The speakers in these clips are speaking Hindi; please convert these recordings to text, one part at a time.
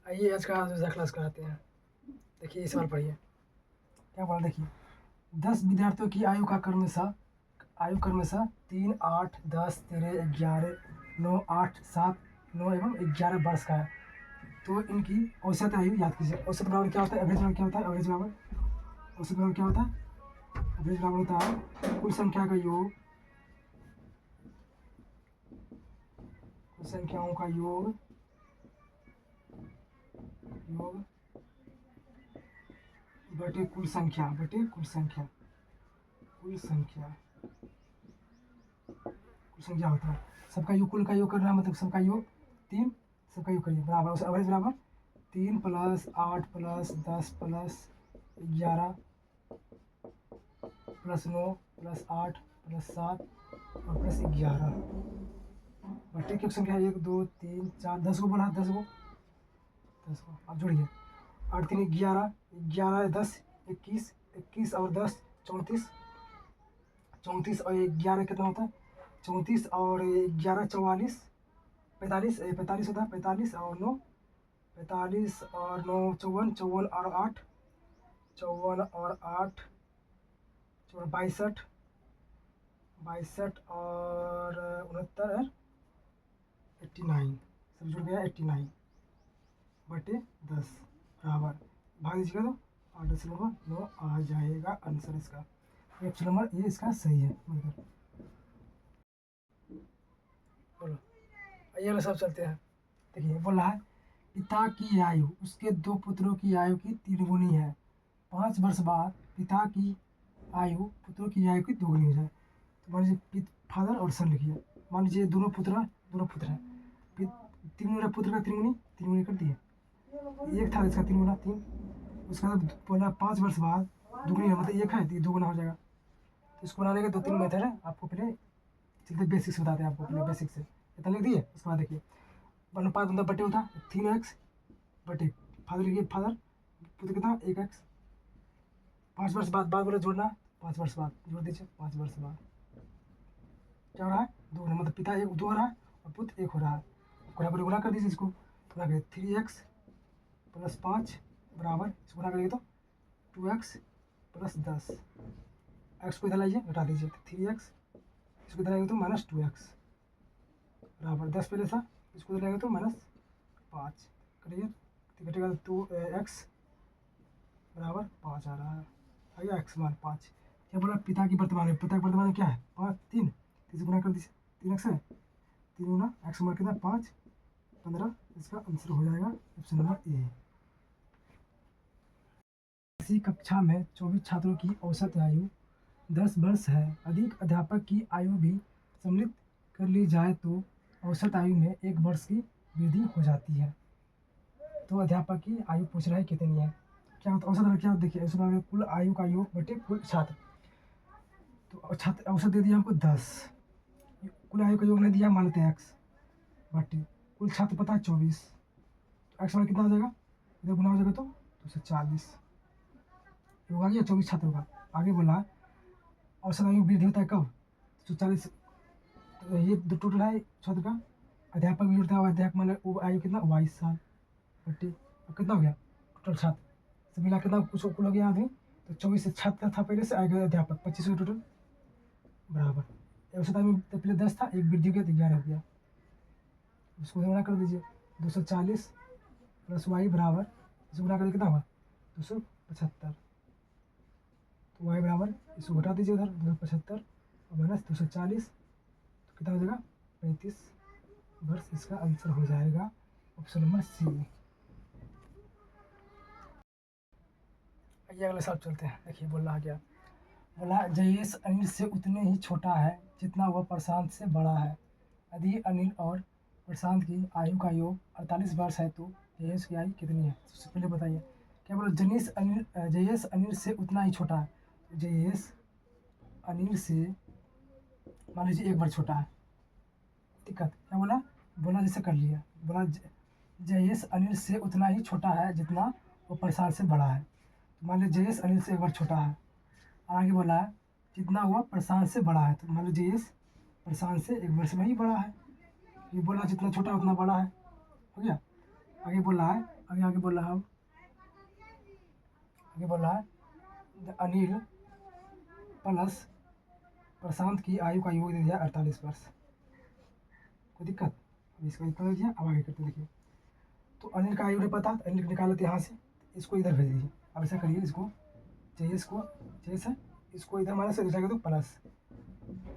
आइए आज का दूसरा क्लास कराते हैं। देखिए इस बार पढ़िए क्या बोला। देखिए 10 विद्यार्थियों की आयु क्रमशः 3, 8, 10, 13, 11, 9, 8, 7, 9 एवं 11 वर्ष का है। तो इनकी औसत आयु याद कीजिए। औसत बराबर क्या होता है? एवरेज बराबर क्या होता है? एवरेज बराबर औसत बराबर क्या होता है? एवरेज बराबर होता है कुल संख्या का योग, कुल संख्याओं का योग बटे कुल संख्या, कुल संख्या होता है। सबका योग, कुल का योग करना मतलब सबका योग 3, सबका योग करिए बराबर उस एवरेज बराबर 3 + 8 + 10 + 11 + 9 + 8 + 7 और +11 बटे की संख्या 1, 2, 3, 4, 10 को बोला, 10 को अब जोड़िए। 8, 3, 11, 11, 10, 21, 21 और 10, 34, 34 और 11 कितना होता है? 34 और 11, 44, 45, 45 होता है। 45 और 9, 45 और 9, 54, 54 और 8, 54 और 8, 62, 62 और 69, 89, सब जुड़ गया 89 बटे 10 बराबर भाग दीजिएगा तो 8.9 आ जाएगा आंसर इसका। ऑप्शन नंबर ए इसका सही है। बोलो आइए सब चलते हैं। देखिए बोल रहा है पिता की आयु उसके 2 पुत्रों की आयु की 3 गुनी है। 5 वर्ष बाद पिता की आयु पुत्रों की आयु की 2 गुनी हो जाए। तो मान लीजिए फादर और सन लिखिए। मान लीजिए दोनों पुत्र हैं। 3 गुना पुत्र का 3 गुनी, 3 गुनी कर दिए। एक था इसका 3 गुना 3। उसका बोला 5 वर्ष बाद 2 गुनी है, मतलब 1 है तो 2 गुना हो जाएगा। तो इसको बनाने के 2-3 मेथड है। आपको पहले चलते बेसिक्स बताते हैं आपको, पहले बेसिक से इतना लिख दिए। उसके बाद देखिए 5 मतलब बटे होता 3x बटे फादर लिखिए, फादर पुत्र कितना 1x। 5 वर्ष बाद बोले जोड़ना, 5 वर्ष बाद जोड़ दीजिए। 5 वर्ष बाद क्या हो रहा है? 2 गुना, मतलब पिता 1 2 हो रहा है और पुत्र 1 हो रहा है। गुना कर दीजिए। इसको गुना करिए 3x + 5 बराबर, इसको गुना करिए तो 2x + 10। x को इधर लाइए, घटा दीजिए 3x, इसको इधर लाइए तो -2x बराबर 10 पहले था, इसको इधर लाइए तो -5 करिए, घटेगा 2x बराबर 5 आ रहा है। आइए x मान 5। क्या बोला? पिता की वर्तमान क्या है? 5 3, इसे गुना कर दीजिए। 3x है, 3 गुना x मान कितना 5, 15। इसका आंसर हो जाएगा ऑप्शन नंबर ए। इसी कक्षा में 24 छात्रों की औसत आयु 10 वर्ष है। अधिक अध्यापक की आयु भी सम्मिलित कर ली जाए तो औसत आयु में 1 वर्ष की वृद्धि हो जाती है। तो अध्यापक की आयु पूछ रहा है कितनी है। क्या होता है औसत? क्या देखिए औसत में कुल आयु का योग बटे कुल छात्र। तो छात्र औसत दे दिया हमको 10, कुल आयु का योग नहीं दिया, मान लेते हैं x बटे कुल छात्र पता है 24। तो x मान कितना हो जाएगा? इधर गुना हो जाएगा तो 240 योग आ गया 24 छात्रों का। आगे बोला औसत आयु वृद्धि होता है कब? 140। तो ये टोटल है छात्र का। अध्यापक भी जुड़ता है, अध्यापक मान वो आयु कितना 22 साल बटे अब कितना हो गया टोटल छात्र सब मिला कितना कुछ कुल हो गया आदमी। तो 24 छात्र था पहले से, आएगा अध्यापक 25 टोटल बराबर। औसत आयु तो पहले 10 था, 1 वृद्धि हो गया तो 11 हो गया। उसको गुणा कर दीजिए 240 + y बराबर, इसको गुणा करके कितना हुआ 275। तो y बराबर इसको घटा दीजिए उधर 275 और -240 तो कितना हो जाएगा 35 वर्ष। इसका आंसर हो जाएगा ऑप्शन नंबर सी। आइए अगले साल चलते हैं। देखिए बोल रहा क्या? बोला जयेश अनिल से उतने ही छोटा है जितना वह प्रशांत से बड़ा है। यदि अनिल और प्रशांत की आयु का योग 48 वर्ष है तो जयेश की आयु कितनी है? सबसे पहले बताइए। क्या बोला? जयेश अनिल से उतना ही छोटा है। जयेश अनिल से मान लीजिए 1 वर्ष छोटा है। दिक्कत क्या बोला? बोला जैसे कर लिया। बोला जयेश अनिल से उतना ही छोटा है जितना वो प्रशांत से बड़ा है। तो मान लीजिए जयेश अनिल से 1 वर्ष छोटा है। और आगे बोला है जितना हुआ प्रशांत से बड़ा है। तो मान लो जयेश प्रशांत से 1 वर्ष में ही बड़ा है। ये बोला जितना छोटा उतना बड़ा है, हो गया। आगे बोला है आगे आगे बोल रहा हूँ, आगे बोल रहा है अनिल प्लस प्रशांत की आयु का योग दे दिया 48 वर्ष। कोई दिक्कत? अब इसको इतना दे दिया, अब आगे करते देखिए। तो अनिल का आयु नहीं पता, तो अनिल निकाल लेते यहाँ से, इसको इधर भेज दीजिए। अब ऐसा करिए, इसको इसको जैसे इसको इधर माइनस से इधर जाएगा तो प्लस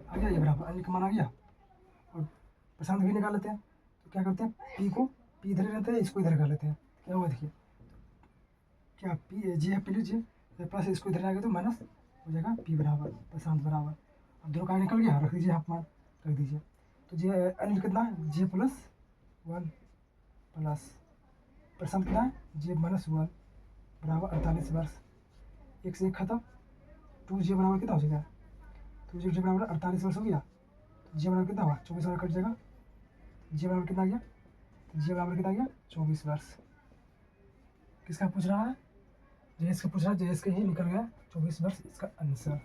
आ गया, ये बराबर अनिल का मान आ गया। और प्रशांत भी निकाल लेते हैं, तो क्या करते हैं पी इधर ही रहते हैं, इसको इधर कर लेते हैं। क्या हुआ देखिए, क्या पी जी है पी जी प्लस इसको इधर आएगा तो माइनस हो जाएगा, पी बराबर प्रशांत बराबर। अब दोनों का निकल गया, रख दीजिए हाफ मान, रख दीजिए। तो जे अनिल कितना है, जे प्लस 1 प्लस प्रशांत कितना है, जे माइनस 1 बराबर 48 वर्ष। एक से एक खत्म, 2 जे बराबर कितना हो जाएगा, 2 जे बराबर 48 वर्ष हो गया। तो जे बराबर कितना हुआ, 24 वर्ष कट जाएगा। जे बराबर कितना आ गया, जे बराबर कितना आ गया 24 वर्ष। किसका पूछ रहा है, जेएस का पूछ रहा है, जेएस के ही निकल गया 24 वर्ष इसका आंसर।